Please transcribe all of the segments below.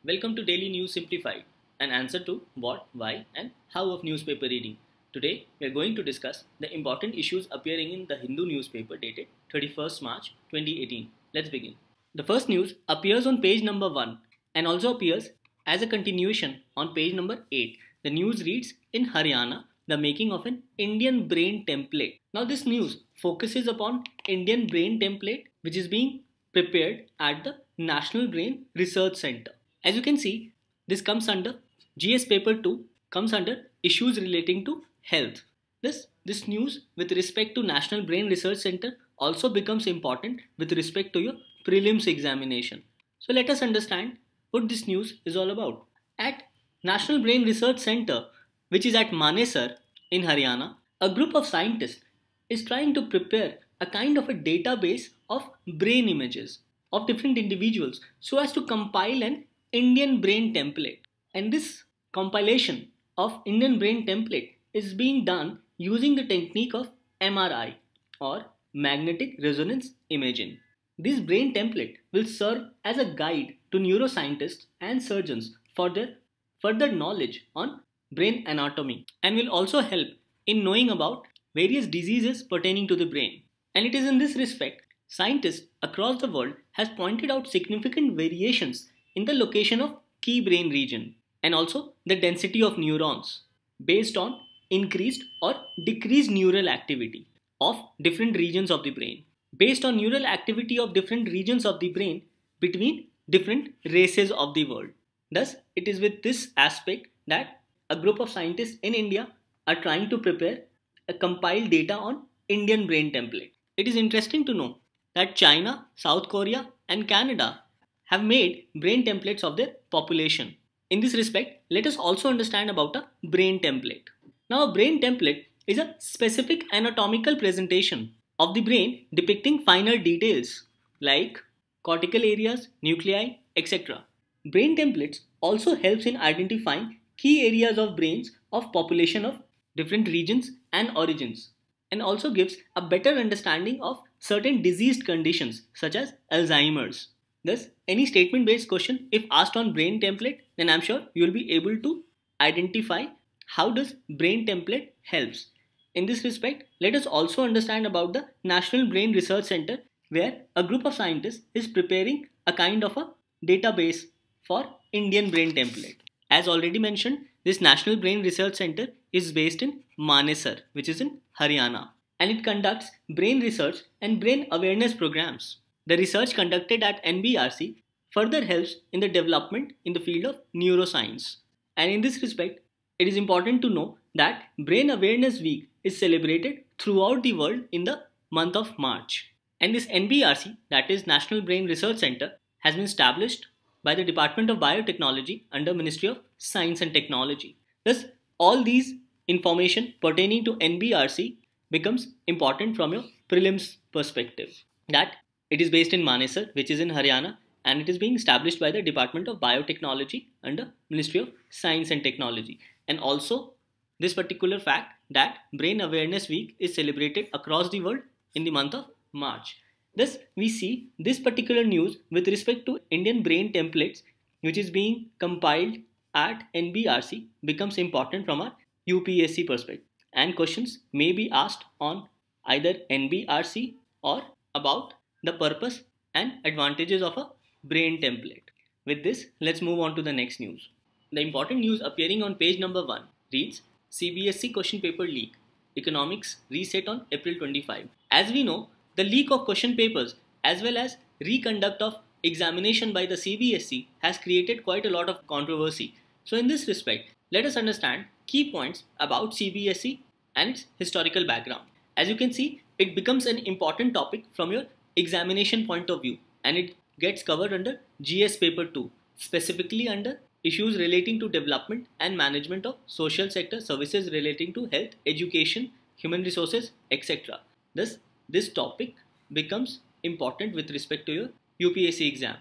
Welcome to Daily News Simplified, an answer to what, why, and how of newspaper reading. Today, we are going to discuss the important issues appearing in the Hindu newspaper dated 31st March 2018. Let's begin. The first news appears on page number 1 and also appears as a continuation on page number 8. The news reads, in Haryana, the making of an Indian brain template. Now, this news focuses upon Indian brain template, which is being prepared at the National Brain Research Center. As you can see, this comes under GS paper 2, comes under issues relating to health. This news with respect to National Brain Research Center also becomes important with respect to your prelims examination. So let us understand what this news is all about. At National Brain Research Center, which is at Manesar in Haryana, a group of scientists is trying to prepare a kind of a database of brain images of different individuals so as to compile an Indian brain template. And this compilation of Indian brain template is being done using the technique of MRI or magnetic resonance imaging. This brain template will serve as a guide to neuroscientists and surgeons for their further knowledge on brain anatomy and will also help in knowing about various diseases pertaining to the brain. And it is in this respect, scientists across the world has pointed out significant variations in the location of key brain region and also the density of neurons based on increased or decreased neural activity of different regions of the brain, based on neural activity of different regions of the brain between different races of the world. Thus, it is with this aspect that a group of scientists in India are trying to prepare a compiled data on Indian brain template. It is interesting to know that China, South Korea, and Canada have made brain templates of their population. In this respect, let us also understand about a brain template. Now, a brain template is a specific anatomical presentation of the brain depicting finer details like cortical areas, nuclei, etc. Brain templates also helps in identifying key areas of brains of population of different regions and origins, and also gives a better understanding of certain diseased conditions such as Alzheimer's. Thus, any statement-based question, if asked on brain template, then I'm sure you will be able to identify how does brain template helps. In this respect, let us also understand about the National Brain Research Center, where a group of scientists is preparing a kind of a database for Indian brain template. As already mentioned, this National Brain Research Center is based in Manesar, which is in Haryana, and it conducts brain research and brain awareness programs. The research conducted at NBRC further helps in the development in the field of neuroscience. And in this respect, it is important to know that Brain Awareness Week is celebrated throughout the world in the month of March. And this NBRC, that is National Brain Research Center, has been established by the Department of Biotechnology under Ministry of Science and Technology. Thus, all these information pertaining to NBRC becomes important from your prelims perspective. That it is based in Manesar, which is in Haryana, and it is being established by the Department of Biotechnology under Ministry of Science and Technology. And also, this particular fact that Brain Awareness Week is celebrated across the world in the month of March. Thus, we see this particular news with respect to Indian brain templates, which is being compiled at NBRC, becomes important from our UPSC perspective. And questions may be asked on either NBRC or about the purpose and advantages of a brain template. With this, let's move on to the next news. The important news appearing on page number 1 reads, Cbse question paper leak, economics reset on April 25. As we know, the leak of question papers as well as reconduct of examination by the Cbse has created quite a lot of controversy. So in this respect, let us understand key points about Cbse and its historical background. As you can see, it becomes an important topic from your examination point of view, and it gets covered under GS paper 2, specifically under issues relating to development and management of social sector services relating to health, education, human resources, etc. Thus, this topic becomes important with respect to your UPSC exam.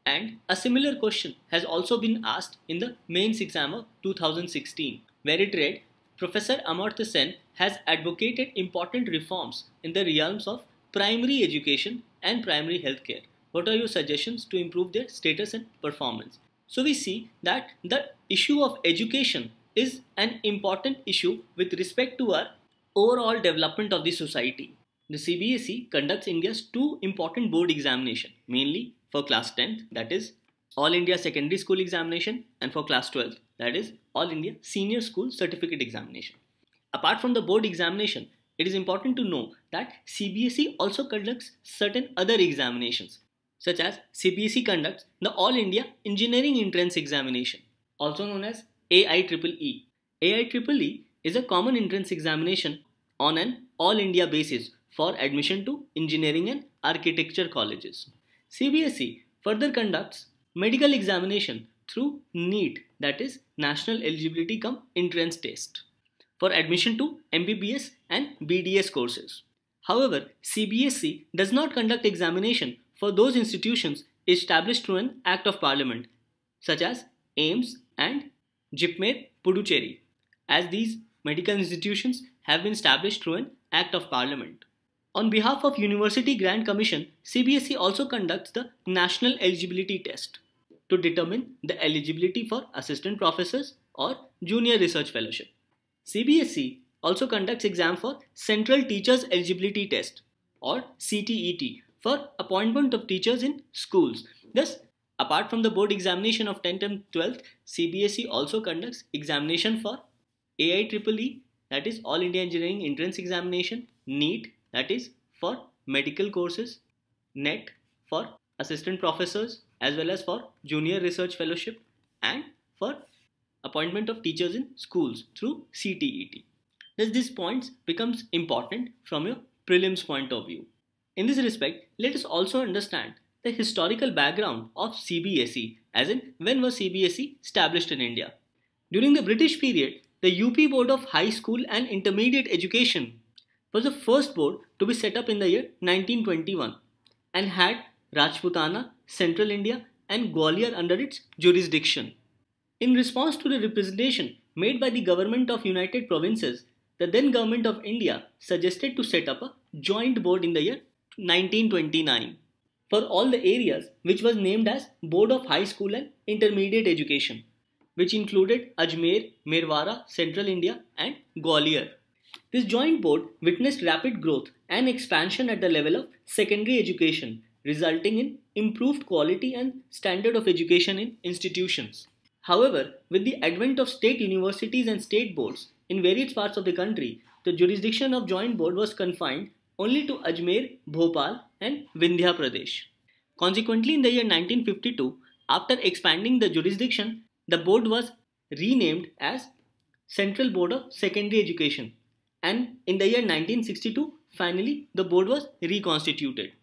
And a similar question has also been asked in the mains exam of 2016, where it read, Professor Amartya Sen has advocated important reforms in the realms of primary education and primary healthcare. What are your suggestions to improve their status and performance? So we see that the issue of education is an important issue with respect to our overall development of the society. The CBSE conducts India's two important board examinations, mainly for class 10th, that is All India Secondary School Examination, and for class 12th, that is All India Senior School Certificate Examination. Apart from the board examination, it is important to know that CBSE also conducts certain other examinations, such as CBSE conducts the All India Engineering Entrance Examination, also known as AIEEE. AIEEE is a common entrance examination on an all India basis for admission to engineering and architecture colleges. CBSE further conducts medical examination through NEET, that is National Eligibility Cum Entrance Test, for admission to MBBS and BDS courses. However, CBSE does not conduct examination for those institutions established through an Act of Parliament, such as AIIMS and JIPMER Puducherry, as these medical institutions have been established through an Act of Parliament. On behalf of University Grant Commission, CBSE also conducts the National Eligibility Test to determine the eligibility for assistant professors or junior research fellowship. CBSE also conducts exam for Central Teachers Eligibility Test or CTET for appointment of teachers in schools. Thus, apart from the board examination of 10th and 12th, CBSE also conducts examination for AIEEE, that is All India Engineering Entrance Examination, NEET, that is for medical courses, NET for assistant professors as well as for junior research fellowship, and for appointment of teachers in schools through CTET. Thus these points becomes important from your prelims point of view. In this respect, let us also understand the historical background of CBSE, as in when was CBSE established in India. During the British period, the UP Board of High School and Intermediate Education was the first board to be set up in the year 1921 and had Rajputana, Central India and Gwalior under its jurisdiction. In response to the representation made by the government of United Provinces, the then government of India suggested to set up a joint board in the year 1929 for all the areas, which was named as Board of High School and Intermediate Education, which included Ajmer, Merwara, Central India and Gwalior. This joint board witnessed rapid growth and expansion at the level of secondary education, resulting in improved quality and standard of education in institutions. However, with the advent of state universities and state boards in various parts of the country, the jurisdiction of joint board was confined only to Ajmer, Bhopal and Vindhya Pradesh. Consequently, in the year 1952, after expanding the jurisdiction, the board was renamed as Central Board of Secondary Education, and in the year 1962, finally the board was reconstituted.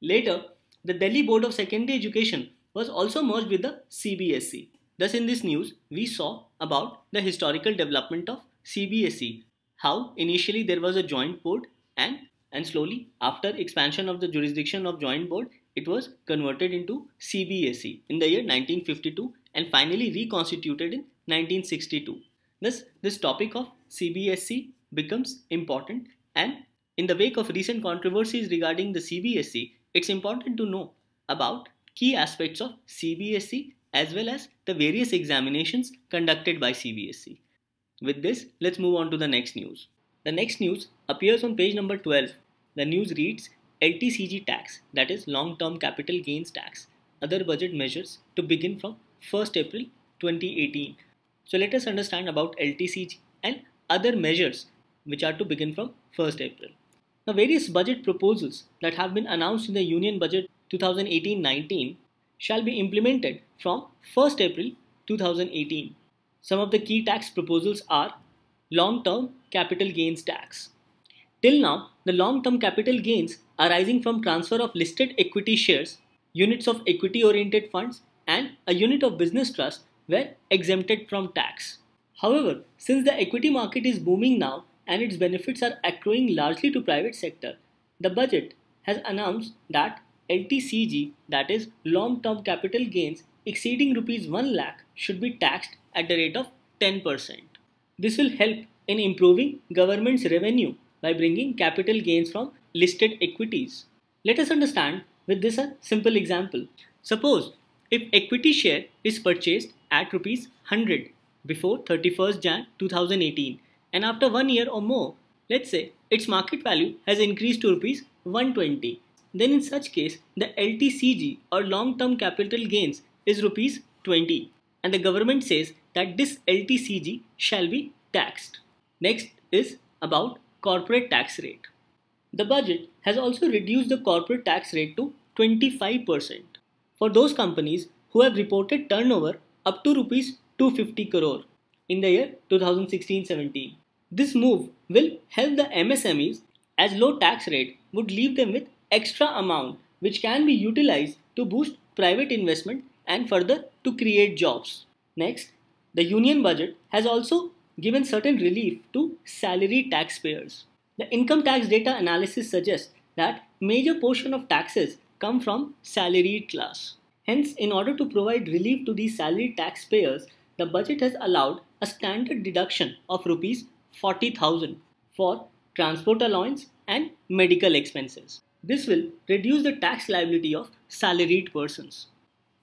Later, the Delhi Board of Secondary Education was also merged with the CBSE. Thus in this news, we saw about the historical development of CBSE, how initially there was a joint board and slowly after expansion of the jurisdiction of joint board, it was converted into CBSE in the year 1952 and finally reconstituted in 1962. Thus, this topic of CBSE becomes important, and in the wake of recent controversies regarding the CBSE, it's important to know about key aspects of CBSE as well as the various examinations conducted by CBSE. With this, let's move on to the next news. The next news appears on page number 12. The news reads LTCG tax, that is long-term capital gains tax, other budget measures to begin from 1st April 2018. So let us understand about LTCG and other measures which are to begin from 1st April. Now, various budget proposals that have been announced in the Union Budget 2018-19 shall be implemented from 1st April 2018. Some of the key tax proposals are long-term capital gains tax. Till now, the long-term capital gains arising from transfer of listed equity shares, units of equity-oriented funds, and a unit of business trust were exempted from tax. However, since the equity market is booming now and its benefits are accruing largely to private sector, the budget has announced that LTCG, that is long-term capital gains exceeding rupees 1 lakh, should be taxed at the rate of 10%. This will help in improving government's revenue by bringing capital gains from listed equities. Let us understand with this a simple example. Suppose if equity share is purchased at rupees 100 before 31st Jan 2018 and after 1 year or more, let's say its market value has increased to rupees 120, then in such case the LTCG or long-term capital gains is rupees 20 and the government says that this LTCG shall be taxed. Next is about corporate tax rate. The budget has also reduced the corporate tax rate to 25% for those companies who have reported turnover up to rupees 250 crore in the year 2016-17. This move will help the MSMEs as low tax rate would leave them with extra amount which can be utilized to boost private investment and further to create jobs. Next, the union budget has also given certain relief to salary taxpayers. The income tax data analysis suggests that major portion of taxes come from salaried class. Hence, in order to provide relief to these salaried taxpayers, the budget has allowed a standard deduction of rupees 40,000 for transport allowance and medical expenses. This will reduce the tax liability of salaried persons.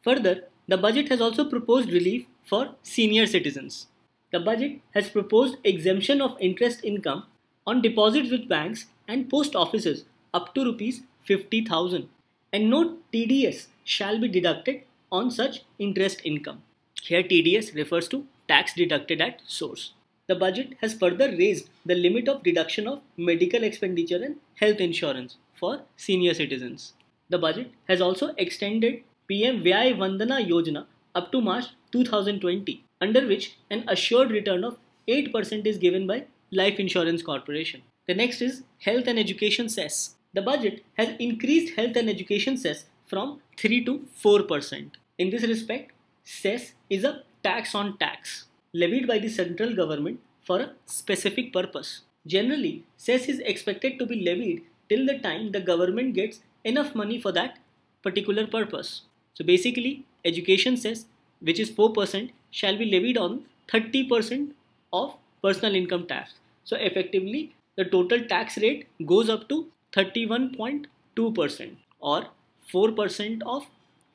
Further, the budget has also proposed relief for senior citizens. The budget has proposed exemption of interest income on deposits with banks and post offices up to rupees 50,000 and no TDS shall be deducted on such interest income. Here TDS refers to tax deducted at source. The budget has further raised the limit of deduction of medical expenditure and health insurance for senior citizens. The budget has also extended PM Vyay Vandana Yojana up to March 2020, under which an assured return of 8% is given by Life Insurance Corporation. The next is Health and Education Cess. The budget has increased health and education cess from 3 to 4%. In this respect, cess is a tax on tax levied by the central government for a specific purpose. Generally, cess is expected to be levied till the time the government gets enough money for that particular purpose. So basically, education cess, which is 4%, shall be levied on 30% of personal income tax. So effectively, the total tax rate goes up to 31.2% or 4% of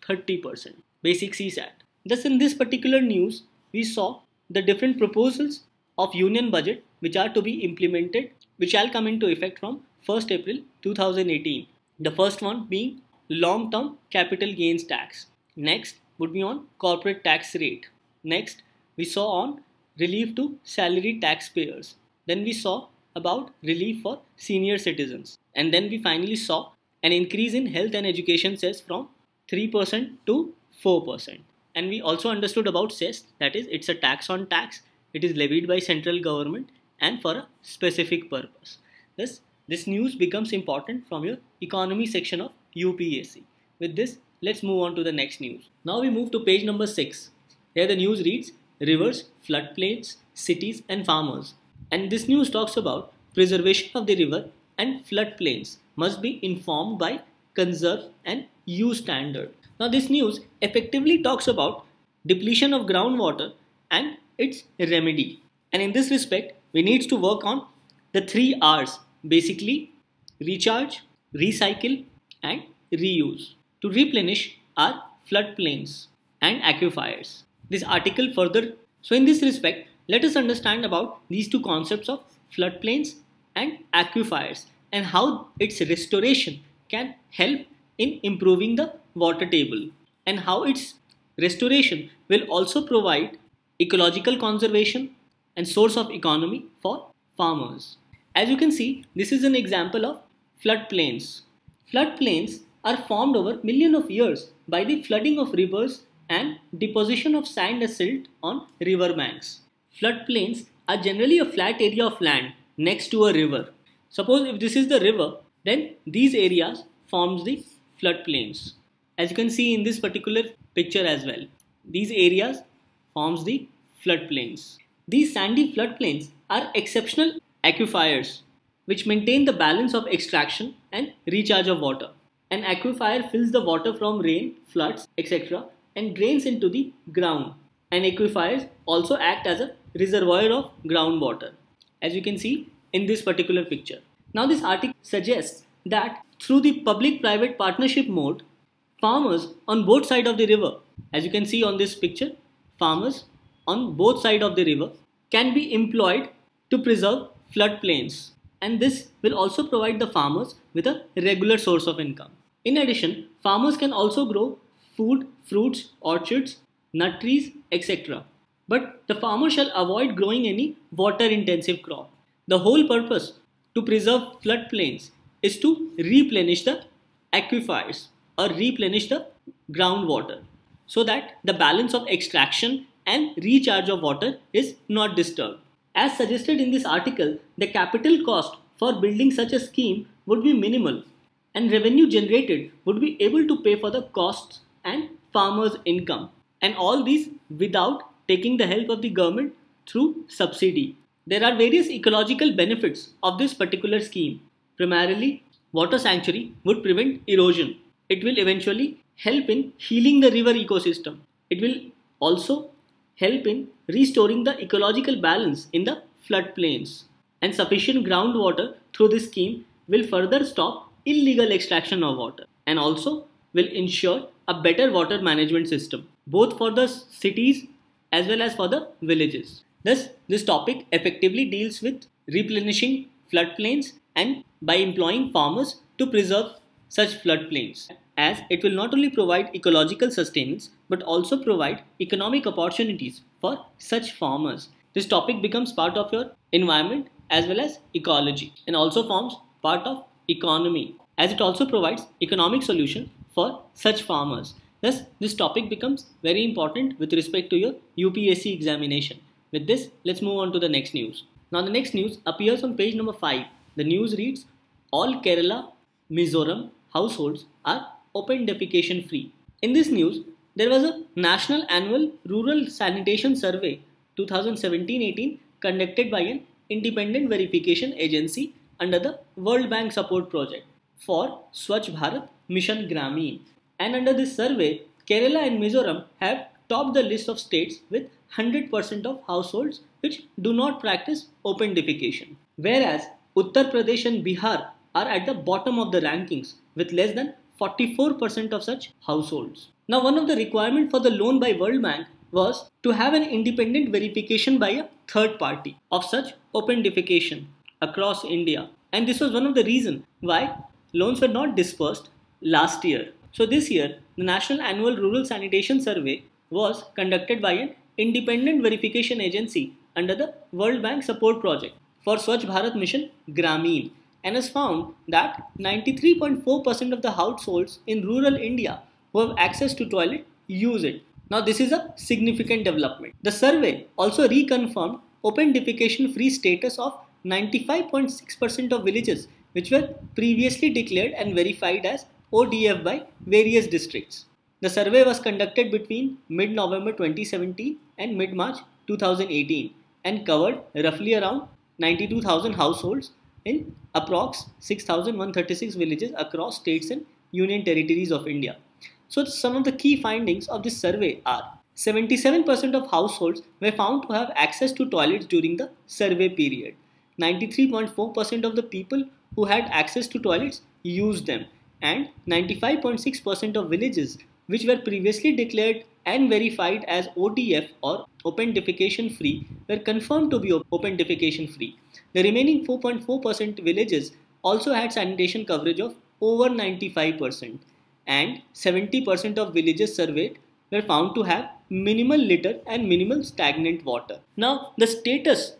30%. Basic CSAT. Thus, in this particular news, we saw the different proposals of union budget which are to be implemented, which shall come into effect from 1st April 2018. The first one being long-term capital gains tax. Next would be on corporate tax rate. Next, we saw on relief to salary taxpayers. Then we saw about relief for senior citizens. And then we finally saw an increase in health and education cess from 3% to 4%. And we also understood about cess, that is, it's a tax on tax. It is levied by central government and for a specific purpose. Thus, this news becomes important from your economy section of UPSC. With this, let's move on to the next news. Now we move to page number 6. Here the news reads, rivers, floodplains, cities and farmers. And this news talks about preservation of the river and floodplains must be informed by conserve and use standard. Now this news effectively talks about depletion of groundwater and its remedy. And in this respect, we need to work on the 3 R's, basically recharge, recycle and reuse, to replenish our floodplains and aquifers. This article further, so in this respect, let us understand about these two concepts of floodplains and aquifers and how its restoration can help in improving the water table and how its restoration will also provide ecological conservation and source of economy for farmers. As you can see, this is an example of floodplains. Floodplains are formed over millions of years by the flooding of rivers and deposition of sand as silt on river banks. Floodplains are generally a flat area of land next to a river. Suppose if this is the river, then these areas forms the floodplains. As you can see in this particular picture as well, these areas forms the floodplains. These sandy floodplains are exceptional aquifers which maintain the balance of extraction and recharge of water. An aquifer fills the water from rain, floods, etc. and drains into the ground. And aquifers also act as a reservoir of groundwater, as you can see in this particular picture. Now this article suggests that through the public-private partnership mode, farmers on both sides of the river As you can see on this picture, farmers on both sides of the river can be employed to preserve floodplains, and this will also provide the farmers with a regular source of income. In addition, farmers can also grow food, fruits, orchards, nut trees, etc. But the farmer shall avoid growing any water intensive crop. The whole purpose to preserve floodplains is to replenish the aquifers or replenish the groundwater so that the balance of extraction and recharge of water is not disturbed. As suggested in this article, the capital cost for building such a scheme would be minimal and revenue generated would be able to pay for the costs and farmers' income, and all these without taking the help of the government through subsidy. There are various ecological benefits of this particular scheme. Primarily, water sanctuary would prevent erosion. It will eventually help in healing the river ecosystem. It will also help in restoring the ecological balance in the floodplains. And sufficient groundwater through this scheme will further stop illegal extraction of water and also will ensure a better water management system, both for the cities as well as for the villages. Thus, this topic effectively deals with replenishing floodplains and by employing farmers to preserve such floodplains, as it will not only provide ecological sustenance but also provide economic opportunities for such farmers. This topic becomes part of your environment as well as ecology and also forms part of economy, as it also provides economic solution for such farmers. Thus, this topic becomes very important with respect to your UPSC examination. With this, let's move on to the next news. Now, the next news appears on page number 5. The news reads, all Kerala, Mizoram households are open defecation free. In this news, there was a National Annual Rural Sanitation Survey 2017-18 conducted by an independent verification agency under the World Bank Support Project for Swachh Bharat Mission Gramin. And under this survey, Kerala and Mizoram have topped the list of states with 100% of households which do not practice open defecation. Whereas Uttar Pradesh and Bihar are at the bottom of the rankings with less than 44% of such households. Now, one of the requirements for the loan by World Bank was to have an independent verification by a third party of such open defecation across India. And this was one of the reasons why loans were not dispersed last year. So this year, the National Annual Rural Sanitation Survey was conducted by an independent verification agency under the World Bank Support Project for Swachh Bharat Mission Gramin, and has found that 93.4% of the households in rural India who have access to toilet use it. Now, this is a significant development. The survey also reconfirmed open defecation free status of 95.6% of villages which were previously declared and verified as ODF by various districts. The survey was conducted between mid-November 2017 and mid-March 2018 and covered roughly around 92,000 households in approx 6,136 villages across states and union territories of India. So some of the key findings of this survey are 77% of households were found to have access to toilets during the survey period. 93.4% of the people who had access to toilets used them, and 95.6% of villages which were previously declared and verified as ODF or open defecation free were confirmed to be open defecation free. The remaining 4.4% villages also had sanitation coverage of over 95%, and 70% of villages surveyed were found to have minimal litter and minimal stagnant water. Now, the status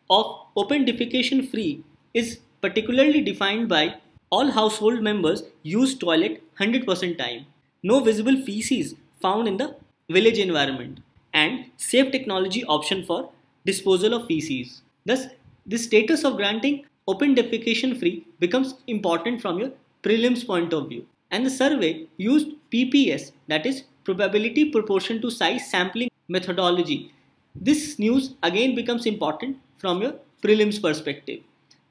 of open defecation free is particularly defined by all household members use toilet 100% time, no visible feces found in the village environment, and safe technology option for disposal of feces. Thus, this status of granting open defecation free becomes important from your prelims point of view. And the survey used PPS, that is probability proportion to size sampling methodology. This news again becomes important from your prelims perspective.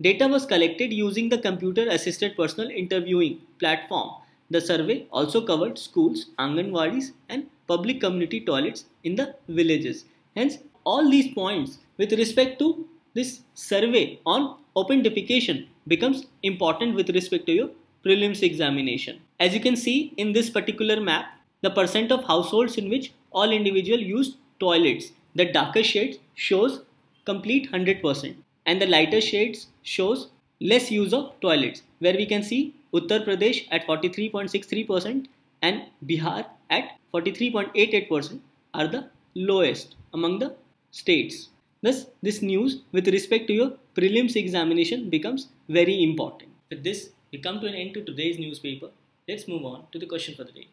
Data was collected using the computer assisted personal interviewing platform. The survey also covered schools, anganwadis and public community toilets in the villages. Hence, all these points with respect to this survey on open defecation becomes important with respect to your prelims examination. As you can see in this particular map, the percent of households in which all individuals used toilets. The darker shades shows complete 100% and the lighter shades shows less use of toilets, where we can see Uttar Pradesh at 43.63% and Bihar at 43.88% are the lowest among the states. Thus, this news with respect to your prelims examination becomes very important. With this, we come to an end to today's newspaper. Let's move on to the question for the day.